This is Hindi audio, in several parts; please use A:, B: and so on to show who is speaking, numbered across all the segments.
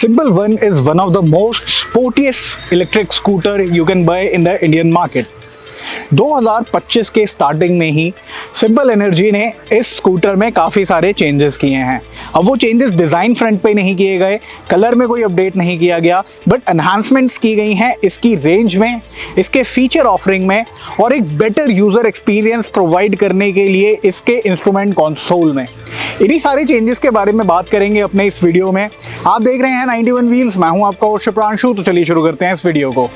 A: Simple One is one of the most sportiest electric scooter you can buy in the Indian market. 2025 के स्टार्टिंग में ही सिंपल एनर्जी ने इस स्कूटर में काफ़ी सारे चेंजेस किए हैं। अब वो चेंजेस डिज़ाइन फ्रंट पे नहीं किए गए, कलर में कोई अपडेट नहीं किया गया, बट एनहांसमेंट्स की गई हैं इसकी रेंज में, इसके फीचर ऑफरिंग में और एक बेटर यूज़र एक्सपीरियंस प्रोवाइड करने के लिए इसके इंस्ट्रूमेंट कंसोल में। इन्हीं सारे चेंजेस के बारे में बात करेंगे अपने इस वीडियो में। आप देख रहे हैं 91 व्हील्स, मैं हूं आपका होस्ट शुभ्रांशु। तो चलिए शुरू करते हैं इस वीडियो को।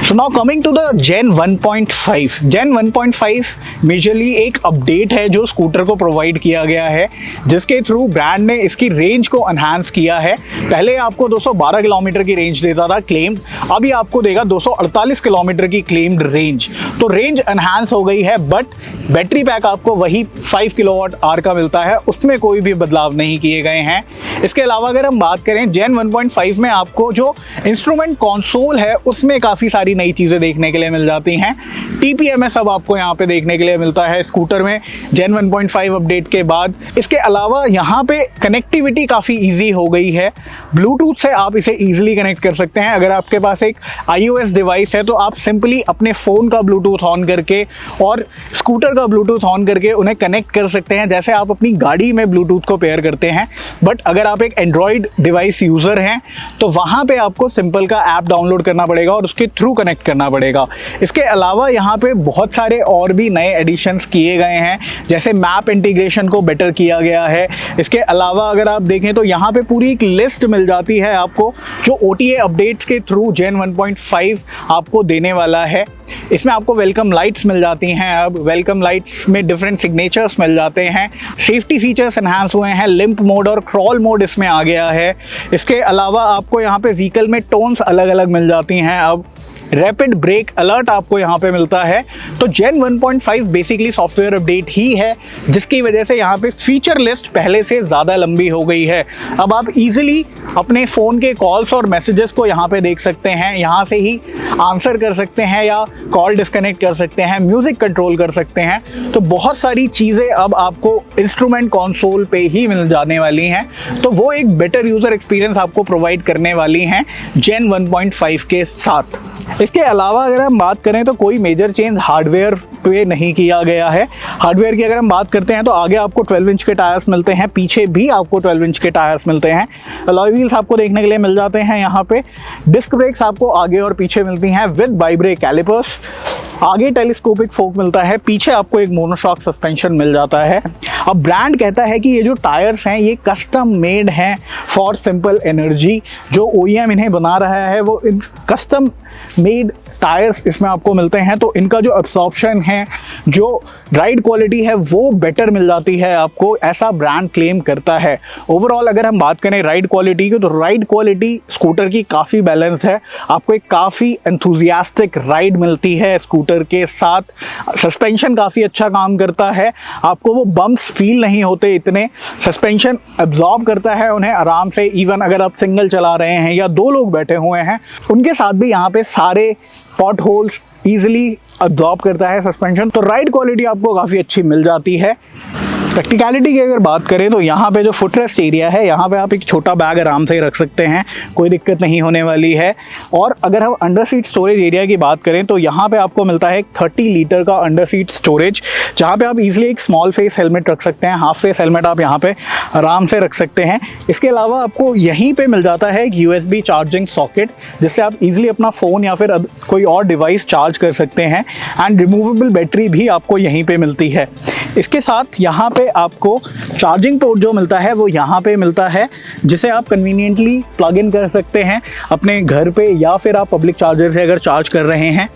A: So now coming to the Gen 1.5. Gen 1.5 majorly एक अपडेट है जो स्कूटर को प्रोवाइड किया गया है, जिसके थ्रू ब्रांड ने इसकी रेंज को एनहांस किया है। पहले आपको 212 किलोमीटर की रेंज देता था क्लेम्ड, अभी आपको देगा 248 किलोमीटर की क्लेम्ड रेंज। तो रेंज एनहांस हो गई है, बट बैटरी पैक आपको वही 5 किलोवाट आवर का मिलता है, उसमें कोई भी बदलाव नहीं किए गए हैं। इसके अलावा अगर हम बात करें Gen 1.5 में आपको जो इंस्ट्रूमेंट कंसोल है उसमें काफ़ी सारी नई चीज़ें देखने के लिए मिल जाती हैं। TPMS अब आपको यहाँ पे देखने के लिए मिलता है स्कूटर में Gen 1.5 अपडेट के बाद। इसके अलावा यहाँ पे कनेक्टिविटी काफ़ी इजी हो गई है, ब्लूटूथ से आप इसे इजीली कनेक्ट कर सकते हैं। अगर आपके पास एक iOS डिवाइस है तो आप सिंपली अपने फ़ोन का ब्लूटूथ ऑन करके और स्कूटर का ब्लूटूथ ऑन करके उन्हें कनेक्ट कर सकते हैं, जैसे आप अपनी गाड़ी में ब्लूटूथ को पेयर करते हैं। बट अगर आप एक एंड्रॉयड डिवाइस यूज़र हैं तो वहाँ पे आपको सिंपल का ऐप डाउनलोड करना पड़ेगा और उसके थ्रू कनेक्ट करना पड़ेगा। इसके अलावा यहाँ पे बहुत सारे और भी नए एडिशंस किए गए हैं, जैसे मैप इंटीग्रेशन को बेटर किया गया है। इसके अलावा अगर आप देखें तो यहाँ पे पूरी एक लिस्ट मिल जाती है आपको, जो OTA अपडेट्स के थ्रू Gen 1.5 आपको देने वाला है। इसमें आपको वेलकम लाइट्स मिल जाती हैं, अब वेलकम लाइट्स में डिफरेंट सिग्नेचर्स मिल जाते हैं, सेफ्टी फीचर्स एनहांस हुए हैं, लिम्प मोड और क्रॉल मोड इसमें आ गया है। इसके अलावा आपको यहाँ पे व्हीकल में टोन्स अलग अलग मिल जाती हैं, अब रैपिड ब्रेक अलर्ट आपको यहाँ पे मिलता है। तो Gen 1.5 बेसिकली सॉफ्टवेयर अपडेट ही है, जिसकी वजह से यहाँ पे फीचर लिस्ट पहले से ज़्यादा लंबी हो गई है। अब आप इजीली अपने फ़ोन के कॉल्स और मैसेजेस को यहाँ पे देख सकते हैं, यहाँ से ही आंसर कर सकते हैं या कॉल डिस्कनेक्ट कर सकते हैं, म्यूज़िक कंट्रोल कर सकते हैं। तो बहुत सारी चीज़ें अब आपको इंस्ट्रूमेंट कंसोल पे ही मिल जाने वाली हैं, तो वो एक बेटर यूज़र एक्सपीरियंस आपको प्रोवाइड करने वाली हैं Gen 1.5 के साथ। इसके अलावा अगर हम बात करें तो कोई मेजर चेंज हार्डवेयर पे नहीं किया गया है। हार्डवेयर की अगर हम बात करते हैं तो आगे आपको 12 इंच के टायर्स मिलते हैं, पीछे भी आपको 12 इंच के टायर्स मिलते हैं। अलॉय व्हील्स आपको देखने के लिए मिल जाते हैं यहाँ पे। डिस्क ब्रेक्स आपको आगे और पीछे मिलती हैं विद बाइब्रेक कैलिपर्स। आगे टेलीस्कोपिक फोक मिलता है, पीछे आपको एक मोनोशॉक सस्पेंशन मिल जाता है। अब ब्रांड कहता है कि ये जो टायर्स हैं ये कस्टम मेड हैं फॉर सिंपल एनर्जी। जो OEM इन्हें बना रहा है वो इन कस्टम मेड टायर्स इसमें आपको मिलते हैं, तो इनका जो अब्सॉर्प्शन है, जो राइड क्वालिटी है वो बेटर मिल जाती है आपको, ऐसा ब्रांड क्लेम करता है। ओवरऑल अगर हम बात करें राइड क्वालिटी की, तो राइड क्वालिटी स्कूटर की काफ़ी बैलेंस है। आपको एक काफ़ी एंथुजियास्टिक राइड मिलती है स्कूटर के साथ। सस्पेंशन काफ़ी अच्छा काम करता है, आपको वो बम्प्स फील नहीं होते इतने। सस्पेंशन एब्जॉर्ब करता है उन्हें आराम से, इवन अगर आप सिंगल चला रहे हैं या 2 लोग बैठे हुए हैं उनके साथ भी यहाँ पे सारे पॉट होल्स ईजिली अब्जॉर्ब करता है सस्पेंशन। तो राइड क्वालिटी आपको काफ़ी अच्छी मिल जाती है। प्रैक्टिकलिटी की अगर बात करें तो यहाँ पे जो फुटरेस्ट एरिया है, यहाँ पे आप एक छोटा बैग आराम से रख सकते हैं, कोई दिक्कत नहीं होने वाली है। और अगर हम अंडर सीट स्टोरेज एरिया की बात करें तो यहाँ पे आपको मिलता है एक 30 लीटर का अंडर सीट स्टोरेज, जहाँ पे आप इजीली एक स्मॉल फेस हेलमेट रख सकते हैं। हाफ फेस हेलमेट आप यहाँ पे आराम से रख सकते हैं। इसके अलावा आपको यहीं पर मिल जाता है एक USB चार्जिंग सॉकेट, जिससे आप ईजिली अपना फ़ोन या फिर कोई और डिवाइस चार्ज कर सकते हैं। एंड रिमूवेबल बैटरी भी आपको यहीं पर मिलती है। इसके साथ यहाँ पे आपको चार्जिंग पोर्ट जो मिलता है वो यहाँ पे मिलता है, जिसे आप कन्वीनियंटली प्लग इन कर सकते हैं अपने घर पे, या फिर आप पब्लिक चार्जर से अगर चार्ज कर रहे हैं।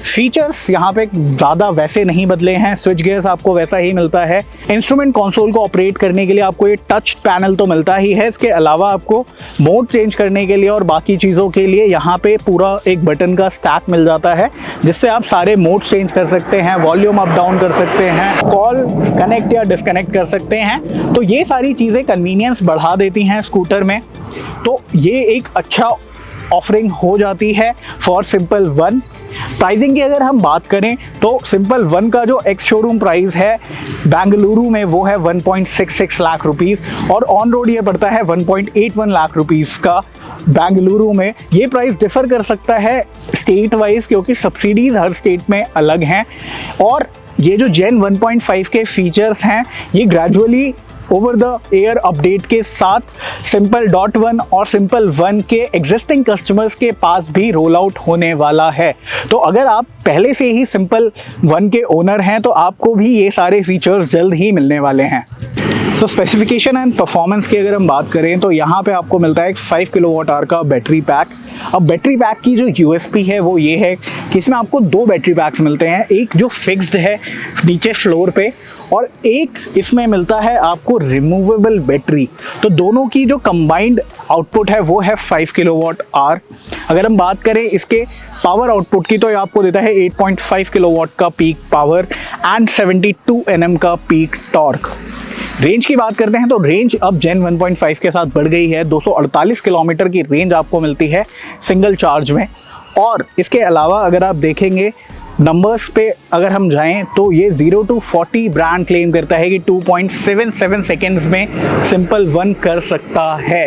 A: फीचर्स यहाँ पे ज़्यादा वैसे नहीं बदले हैं, स्विच गियर्स आपको वैसा ही मिलता है। इंस्ट्रूमेंट कंसोल को ऑपरेट करने के लिए आपको ये टच पैनल तो मिलता ही है, इसके अलावा आपको मोड चेंज करने के लिए और बाकी चीज़ों के लिए यहाँ पे पूरा एक बटन का स्टैक मिल जाता है, जिससे आप सारे मोड चेंज कर सकते हैं, वॉल्यूम अप डाउन कर सकते हैं, कॉल कनेक्ट या डिस्कनेक्ट कर सकते हैं। तो ये सारी चीज़ें कन्वीनियंस बढ़ा देती हैं स्कूटर में, तो ये एक अच्छा ऑफरिंग हो जाती है फॉर सिंपल वन। प्राइसिंग की अगर हम बात करें तो सिंपल वन का जो एक्स शोरूम प्राइस है बेंगलुरु में वो है 1.66 लाख रुपीस और ऑन रोड ये पड़ता है 1.81 लाख रुपीस का बेंगलुरु में। ये प्राइस डिफर कर सकता है स्टेट वाइज क्योंकि सब्सिडीज हर स्टेट में अलग हैं और ये जो जेन 1.5 के फीचर्स हैं ये gradually over the air update के साथ सिंपल डॉट वन और सिंपल वन के एग्जिस्टिंग कस्टमर्स के पास भी रोल आउट होने वाला है। तो अगर आप पहले से ही सिंपल वन के ओनर हैं तो आपको भी ये सारे फीचर्स जल्द ही मिलने वाले हैं। सो स्पेसिफिकेशन एंड परफॉर्मेंस की अगर हम बात करें तो यहाँ पे आपको मिलता है एक 5 किलोवाट आवर का बैटरी पैक। अब बैटरी पैक की जो यूएसपी है वो ये है कि इसमें आपको 2 बैटरी पैक्स मिलते हैं, एक जो फिक्स्ड है नीचे फ्लोर पे और एक इसमें मिलता है आपको रिमूवेबल बैटरी। तो दोनों की जो कंबाइंड आउटपुट है वो है 5 किलोवाट आवर। अगर हम बात करें इसके पावर आउटपुट की तो ये आपको देता है 8.5 किलोवाट का पीक पावर एंड 72 Nm का पीक टॉर्क। रेंज की बात करते हैं तो रेंज अब जेन 1.5 के साथ बढ़ गई है, 248 किलोमीटर की रेंज आपको मिलती है सिंगल चार्ज में। और इसके अलावा अगर आप देखेंगे नंबर्स पे अगर हम जाएं तो ये 0 to 40 ब्रांड क्लेम करता है कि 2.77 सेकेंड्स में सिंपल वन कर सकता है।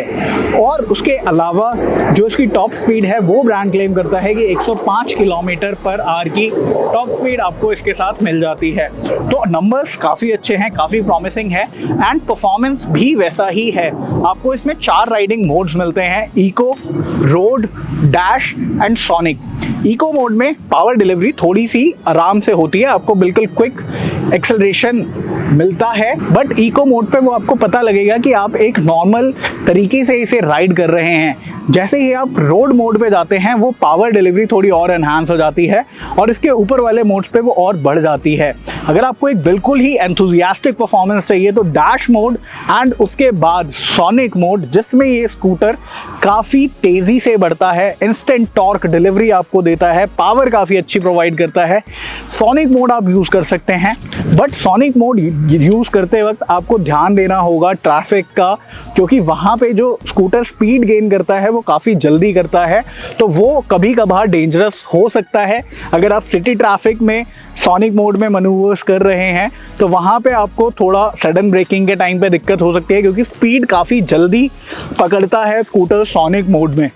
A: और उसके अलावा जो इसकी टॉप स्पीड है वो ब्रांड क्लेम करता है कि 105 किलोमीटर पर आवर की टॉप स्पीड आपको इसके साथ मिल जाती है। तो नंबर्स काफ़ी अच्छे हैं, काफ़ी प्रॉमिसिंग है एंड परफॉर्मेंस भी वैसा ही है। आपको इसमें 4 राइडिंग मोड्स मिलते हैं, eco, road, dash and sonic. Eco mode में पावर डिलीवरी थोड़ी सी आराम से होती है, आपको बिल्कुल क्विक एक्सेलरेशन मिलता है, बट इको मोड पे वो आपको पता लगेगा कि आप एक नॉर्मल तरीके से इसे राइड कर रहे हैं। जैसे ही आप रोड मोड पे जाते हैं वो पावर डिलीवरी थोड़ी और एनहांस हो जाती है और इसके ऊपर वाले मोड्स पे वो और बढ़ जाती है। अगर आपको एक बिल्कुल ही एंथुजियास्टिक परफॉर्मेंस चाहिए तो डैश मोड एंड उसके बाद सोनिक मोड जिसमें ये स्कूटर काफ़ी तेज़ी से बढ़ता है, इंस्टेंट टॉर्क डिलीवरी आपको देता है, पावर काफ़ी अच्छी प्रोवाइड करता है। सोनिक मोड आप यूज़ कर सकते हैं, बट सोनिक मोड यूज़ करते वक्त आपको ध्यान देना होगा ट्रैफिक का, क्योंकि वहाँ पे जो स्कूटर स्पीड गेन करता है वो काफ़ी जल्दी करता है, तो वो कभी कभार डेंजरस हो सकता है। अगर आप सिटी ट्रैफिक में सोनिक मोड में मनूवर्स कर रहे हैं तो वहाँ पे आपको थोड़ा सडन ब्रेकिंग के टाइम पे दिक्कत हो सकती है, क्योंकि स्पीड काफ़ी जल्दी पकड़ता है स्कूटर सोनिक मोड में।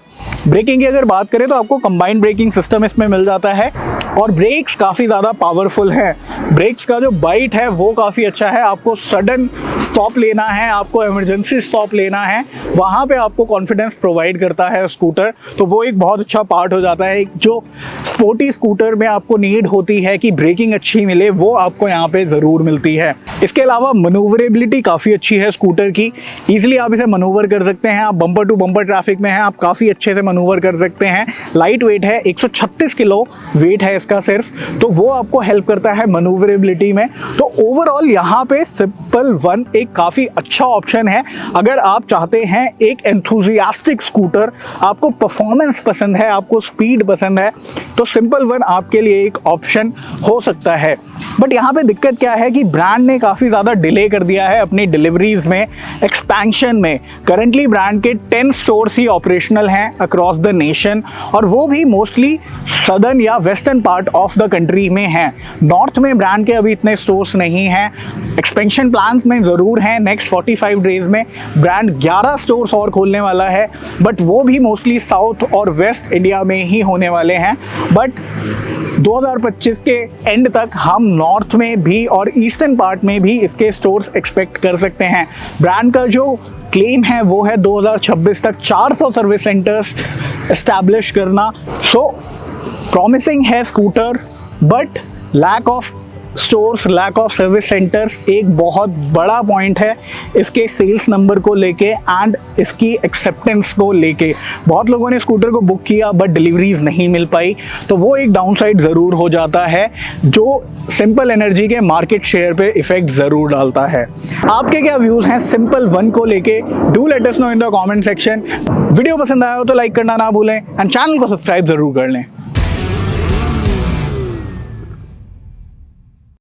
A: ब्रेकिंग की अगर बात करें तो आपको कंबाइंड ब्रेकिंग सिस्टम इसमें मिल जाता है और ब्रेक्स काफ़ी ज़्यादा पावरफुल है। ब्रेक्स का जो बाइट है वो काफ़ी अच्छा है। आपको सडन स्टॉप लेना है, आपको इमरजेंसी स्टॉप लेना है, वहाँ पे आपको कॉन्फिडेंस प्रोवाइड करता है स्कूटर, तो वो एक बहुत अच्छा पार्ट हो जाता है। एक जो स्पोर्टी स्कूटर में आपको नीड होती है कि ब्रेकिंग अच्छी मिले वो आपको यहाँ पे ज़रूर मिलती है। इसके अलावा मनूवरेबिलिटी काफ़ी अच्छी है स्कूटर की, ईजिली आप इसे मनूवर कर सकते हैं। आप बम्पर टू बम्पर ट्रैफिक में हैं, आप काफ़ी अच्छे से मनूवर कर सकते हैं। लाइट वेट है, 136 किलो वेट है इसका सिर्फ, तो वो आपको हेल्प करता है मनूवरेबिलिटी में। तो ओवरऑल यहाँ पे सिंपल वन एक काफ़ी अच्छा ऑप्शन है। अगर आप चाहते हैं एक एंथुजियास्टिक स्कूटर, आपको परफॉर्मेंस पसंद है, आपको स्पीड पसंद है, तो सिंपल वन आपके लिए एक ऑप्शन हो सकता है। बट यहाँ पे दिक्कत क्या है कि ब्रांड ने काफ़ी ज़्यादा डिले कर दिया है अपनी डिलीवरीज में, एक्सपेंशन में। करंटली ब्रांड के 10 स्टोर्स ही ऑपरेशनल हैं अक्रॉस द नेशन और वो भी मोस्टली सदर्न या western part of the country में हैं। नॉर्थ में ब्रांड के अभी इतने स्टोर्स नहीं हैं। एक्सपेंशन प्लान्स में ज़रूर हैं। नेक्स्ट 45 डेज में ब्रांड 11 स्टोर्स और खोलने वाला है, बट वो भी मोस्टली साउथ और वेस्ट इंडिया में ही होने वाले हैं। बट 2025 के एंड तक हम नॉर्थ में भी और ईस्टर्न पार्ट में भी इसके स्टोर्स एक्सपेक्ट कर सकते हैं। ब्रांड का जो क्लेम है वो है 2026 तक 400 सर्विस सेंटर्स एस्टैब्लिश करना। सो प्रॉमिसिंग है scooter, but lack of stores, lack of service centres एक बहुत बड़ा पॉइंट है इसके सेल्स नंबर को लेके एंड इसकी एक्सेप्टेंस को लेके। बहुत लोगों ने स्कूटर को बुक किया बट डिलीवरीज नहीं मिल पाई, तो वो एक डाउनसाइड ज़रूर हो जाता है जो सिंपल एनर्जी के मार्केट शेयर पे इफेक्ट ज़रूर डालता है। आपके क्या व्यूज़ हैं सिंपल वन को लेके? Do let us know in the comment section. Video पसंद आया हो तो लाइक करना ना भूलें एंड चैनल को सब्सक्राइब ज़रूर कर लें।